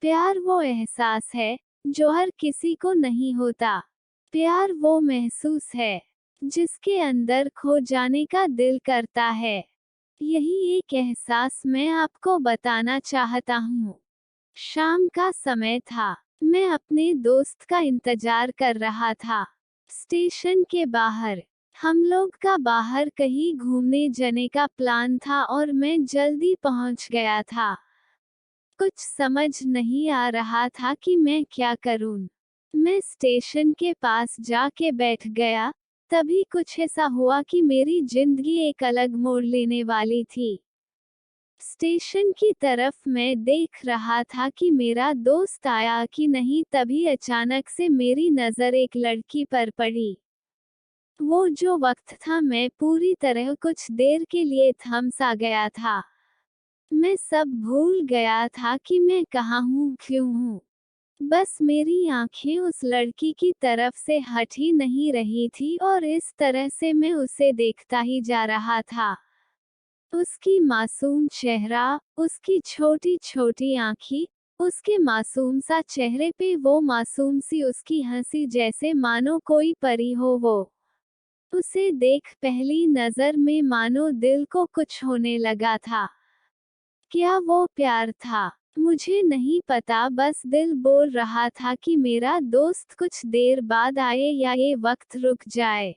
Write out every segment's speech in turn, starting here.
प्यार वो एहसास है जो हर किसी को नहीं होता। प्यार वो महसूस है जिसके अंदर खो जाने का दिल करता है। यही एक एहसास मैं आपको बताना चाहता हूँ। शाम का समय था। मैं अपने दोस्त का इंतजार कर रहा था। स्टेशन के बाहर। हम लोग का बाहर कहीं घूमने जाने का प्लान था और मैं जल्दी पहुंच गया था। कुछ समझ नहीं आ रहा था कि मैं क्या करूं। मैं स्टेशन के पास जाके बैठ गया। तभी कुछ ऐसा हुआ कि मेरी जिंदगी एक अलग मोड़ लेने वाली थी। स्टेशन की तरफ मैं देख रहा था कि मेरा दोस्त आया कि नहीं, तभी अचानक से मेरी नज़र एक लड़की पर पड़ी। वो जो वक्त था, मैं पूरी तरह कुछ देर के लिए थम सा गया था। मैं सब भूल गया था कि मैं कहाँ हूँ, क्यों हूँ। बस मेरी आंखें उस लड़की की तरफ से हट ही नहीं रही थी और इस तरह से मैं उसे देखता ही जा रहा था। उसकी मासूम चेहरा, उसकी छोटी छोटी आंखें, उसके मासूम सा चेहरे पे वो मासूम सी उसकी हंसी, जैसे मानो कोई परी हो वो। उसे देख पहली नजर में मानो दिल को कुछ होने लगा था। क्या वो प्यार था? मुझे नहीं पता, बस दिल बोल रहा था कि मेरा दोस्त कुछ देर बाद आए या ये वक्त रुक जाए।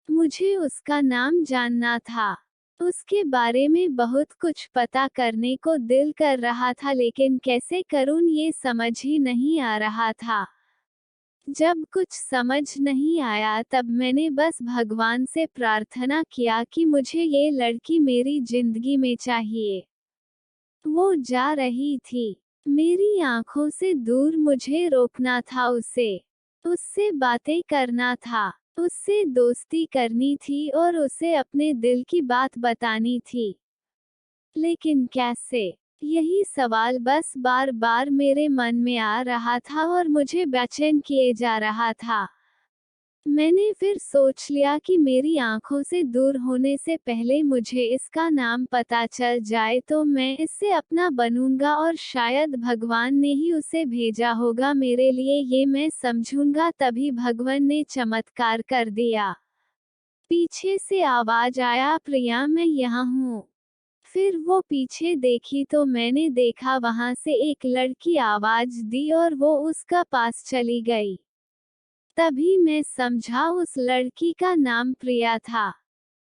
मुझे उसका नाम जानना था। उसके बारे में बहुत कुछ पता करने को दिल कर रहा था, लेकिन कैसे करूं ये समझ ही नहीं आ रहा था। जब कुछ समझ नहीं आया तब मैंने बस भगवान से प्रार्थना किया कि मुझे ये लड़की मेरी जिंदगी में चाहिए। वो जा रही थी। मेरी आंखों से दूर, मुझे रोकना था उसे। उससे बातें करना था। उससे दोस्ती करनी थी और उसे अपने दिल की बात बतानी थी। लेकिन कैसे? यही सवाल बस बार बार मेरे मन में आ रहा था और मुझे बेचैन किए जा रहा था। मैंने फिर सोच लिया कि मेरी आंखों से दूर होने से पहले मुझे इसका नाम पता चल जाए तो मैं इससे अपना बनूंगा और शायद भगवान ने ही उसे भेजा होगा मेरे लिए, ये मैं समझूंगा। तभी भगवान ने चमत्कार कर दिया। पीछे से आवाज आया, प्रिया मैं यहाँ हूँ। फिर वो पीछे देखी तो मैंने देखा वहां से एक लड़की आवाज दी और वो उसका पास चली गई। तभी मैं समझा उस लड़की का नाम प्रिया था।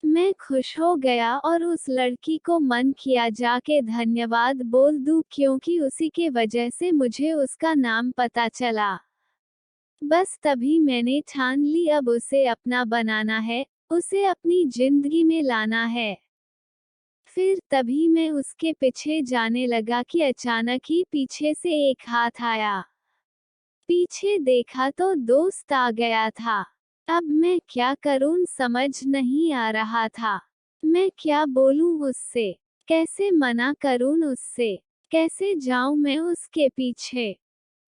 मैं खुश हो गया और उस लड़की को मन किया जाके धन्यवाद बोल दूं, क्योंकि उसी के वजह से मुझे उसका नाम पता चला। बस तभी मैंने ठान ली, अब उसे अपना बनाना है, उसे अपनी जिंदगी में लाना है। फिर तभी मैं उसके पीछे जाने लगा कि अचानक ही पीछे से एक हाथ आया। पीछे देखा तो दोस्त आ गया था। अब मैं क्या करूं समझ नहीं आ रहा था। मैं क्या बोलूं उससे? कैसे मना करूं उससे? कैसे जाऊं मैं उसके पीछे?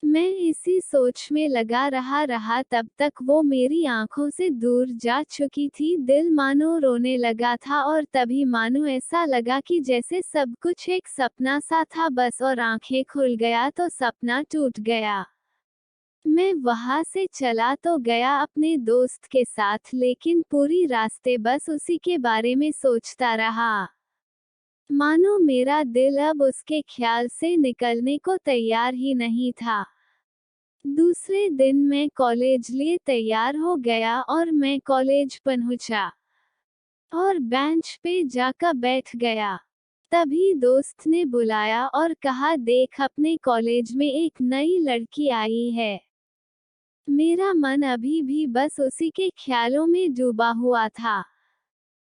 मैं इसी सोच में लगा रहा तब तक वो मेरी आंखों से दूर जा चुकी थी। दिल मानो रोने लगा था और तभी मानो ऐसा लगा कि जैसे सब कुछ एक सपना सा था बस, और आंखें खुल गया तो सपना टूट गया। मैं वहां से चला तो गया अपने दोस्त के साथ, लेकिन पूरी रास्ते बस उसी के बारे में सोचता रहा। मानो मेरा दिल अब उसके ख्याल से निकलने को तैयार ही नहीं था। दूसरे दिन मैं कॉलेज लिए तैयार हो गया और मैं कॉलेज पहुंचा और बेंच पे जाकर बैठ गया। तभी दोस्त ने बुलाया और कहा, देख अपने कॉलेज में एक नई लड़की आई है। मेरा मन अभी भी बस उसी के ख्यालों में डूबा हुआ था।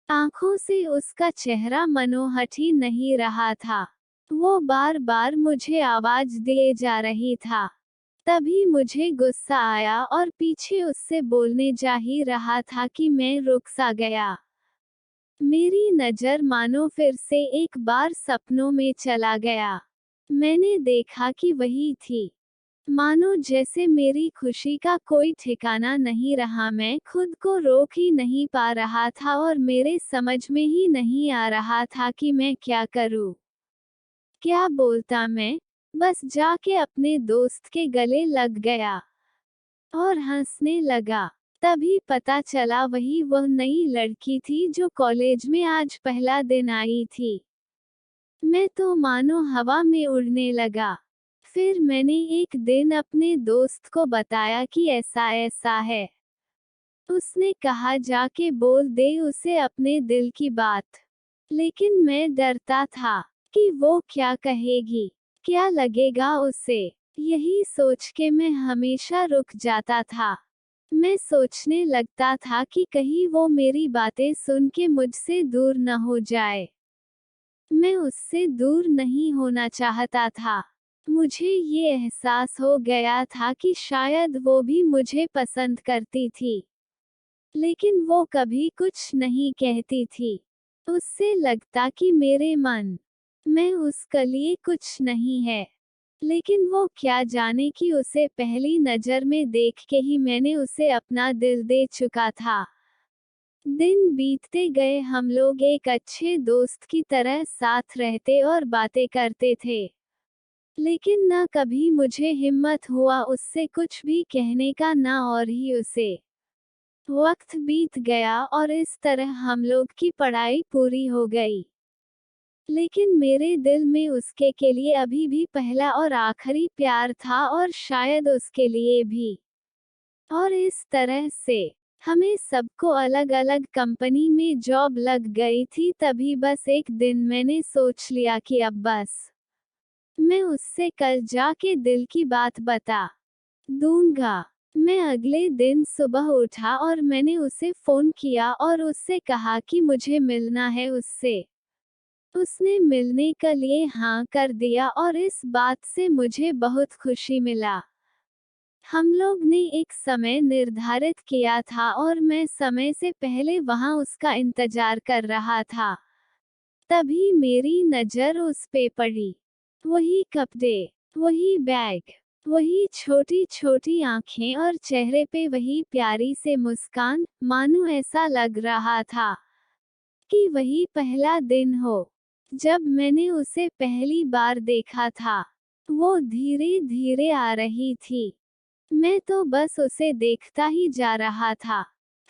आंखों से उसका चेहरा मनोहट ही नहीं रहा था। वो बार बार मुझे आवाज दिए जा रही था। तभी मुझे गुस्सा आया और पीछे उससे बोलने जा ही रहा था कि मैं रुक सा गया। मेरी नज़र मानो फिर से एक बार सपनों में चला गया। मैंने देखा कि वही थी। मानो जैसे मेरी खुशी का कोई ठिकाना नहीं रहा, मैं खुद को रोक ही नहीं पा रहा था और मेरे समझ में ही नहीं आ रहा था कि मैं क्या करूं। क्या बोलता मैं? बस जाके अपने दोस्त के गले लग गया और हंसने लगा। तभी पता चला वही वह नई लड़की थी जो कॉलेज में आज पहला दिन आई थी। मैं तो मानो हवा में उड़ने लगा। फिर मैंने एक दिन अपने दोस्त को बताया कि ऐसा ऐसा है। उसने कहा जाके बोल दे उसे अपने दिल की बात। लेकिन मैं डरता था कि वो क्या कहेगी, क्या लगेगा उसे। यही सोच के मैं हमेशा रुक जाता था। मैं सोचने लगता था कि कहीं वो मेरी बातें सुन के मुझसे दूर न हो जाए। मैं उससे दूर नहीं होना चाहता था। मुझे ये एहसास हो गया था कि शायद वो भी मुझे पसंद करती थी, लेकिन वो कभी कुछ नहीं कहती थी। उससे लगता कि मेरे मन में उसके लिए कुछ नहीं है। लेकिन वो क्या जाने कि उसे पहली नज़र में देख के ही मैंने उसे अपना दिल दे चुका था। दिन बीतते गए हम लोग एक अच्छे दोस्त की तरह साथ रहते और बातें करते थे। लेकिन न कभी मुझे हिम्मत हुआ उससे कुछ भी कहने का, ना और ही उसे। वक्त बीत गया और इस तरह हम लोग की पढ़ाई पूरी हो गई। लेकिन मेरे दिल में उसके के लिए अभी भी पहला और आखिरी प्यार था और शायद उसके लिए भी। और इस तरह से हमें सबको अलग अलग कंपनी में जॉब लग गई थी। तभी बस एक दिन मैंने सोच लिया कि अब बस मैं उससे कल जाके दिल की बात बता दूंगा। मैं अगले दिन सुबह उठा और मैंने उसे फोन किया और उससे कहा कि मुझे मिलना है उससे। उसने मिलने के लिए हाँ कर दिया और इस बात से मुझे बहुत खुशी मिला। हम लोग ने एक समय निर्धारित किया था और मैं समय से पहले वहां उसका इंतजार कर रहा था। तभी मेरी नज़र उस पे पड़ी। वही कपड़े, वही बैग, वही छोटी छोटी आंखें और चेहरे पे वही प्यारी से मुस्कान। मानो ऐसा लग रहा था कि वही पहला दिन हो जब मैंने उसे पहली बार देखा था। वो धीरे धीरे आ रही थी। मैं तो बस उसे देखता ही जा रहा था।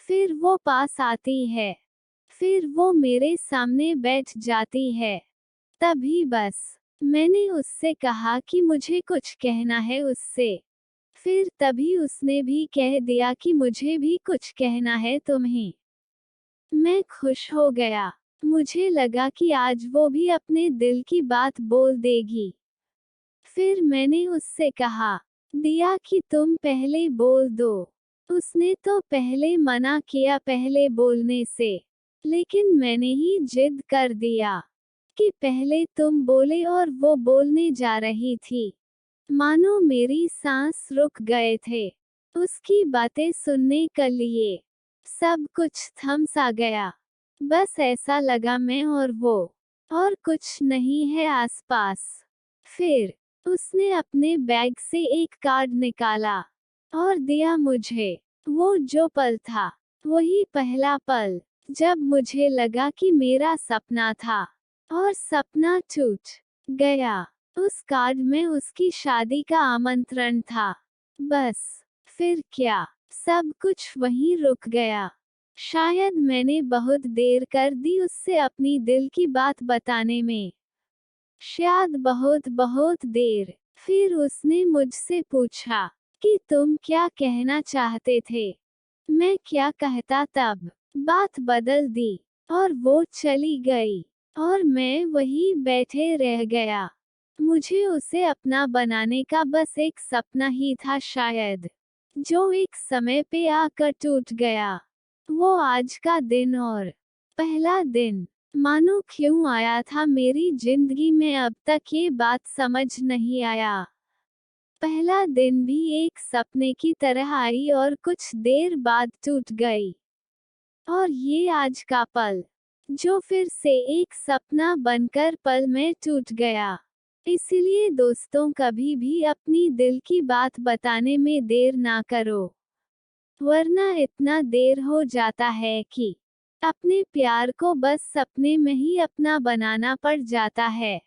फिर वो पास आती है, फिर वो मेरे सामने बैठ जाती है। तभी बस मैंने उससे कहा कि मुझे कुछ कहना है उससे। फिर तभी उसने भी कह दिया कि मुझे भी कुछ कहना है तुम्हें। मैं खुश हो गया। मुझे लगा कि आज वो भी अपने दिल की बात बोल देगी। फिर मैंने उससे कहा दिया कि तुम पहले बोल दो। उसने तो पहले मना किया पहले बोलने से, लेकिन मैंने ही जिद कर दिया कि पहले तुम बोले और वो बोलने जा रही थी। मानो मेरी सांस रुक गए थे उसकी बातें सुनने के लिए। सब कुछ थम सा गया। बस ऐसा लगा मैं और वो, और कुछ नहीं है आसपास। फिर उसने अपने बैग से एक कार्ड निकाला और दिया मुझे। वो जो पल था, वही पहला पल जब मुझे लगा कि मेरा सपना था और सपना टूट गया। उस कार्ड में उसकी शादी का आमंत्रण था। बस फिर क्या, सब कुछ वहीं रुक गया। शायद मैंने बहुत देर कर दी उससे अपनी दिल की बात बताने में। शायद बहुत बहुत देर। फिर उसने मुझसे पूछा कि तुम क्या कहना चाहते थे। मैं क्या कहता तब। बात बदल दी और वो चली गई और मैं वहीं बैठे रह गया। मुझे उसे अपना बनाने का बस एक सपना ही था शायद, जो एक समय पे आकर टूट गया। वो आज का दिन और पहला दिन मानो क्यों आया था मेरी जिंदगी में, अब तक ये बात समझ नहीं आया। पहला दिन भी एक सपने की तरह आई और कुछ देर बाद टूट गई। और ये आज का पल, जो फिर से एक सपना बनकर पल में टूट गया। इसलिए दोस्तों, कभी भी अपनी दिल की बात बताने में देर ना करो, वरना इतना देर हो जाता है कि अपने प्यार को बस सपने में ही अपना बनाना पड़ जाता है।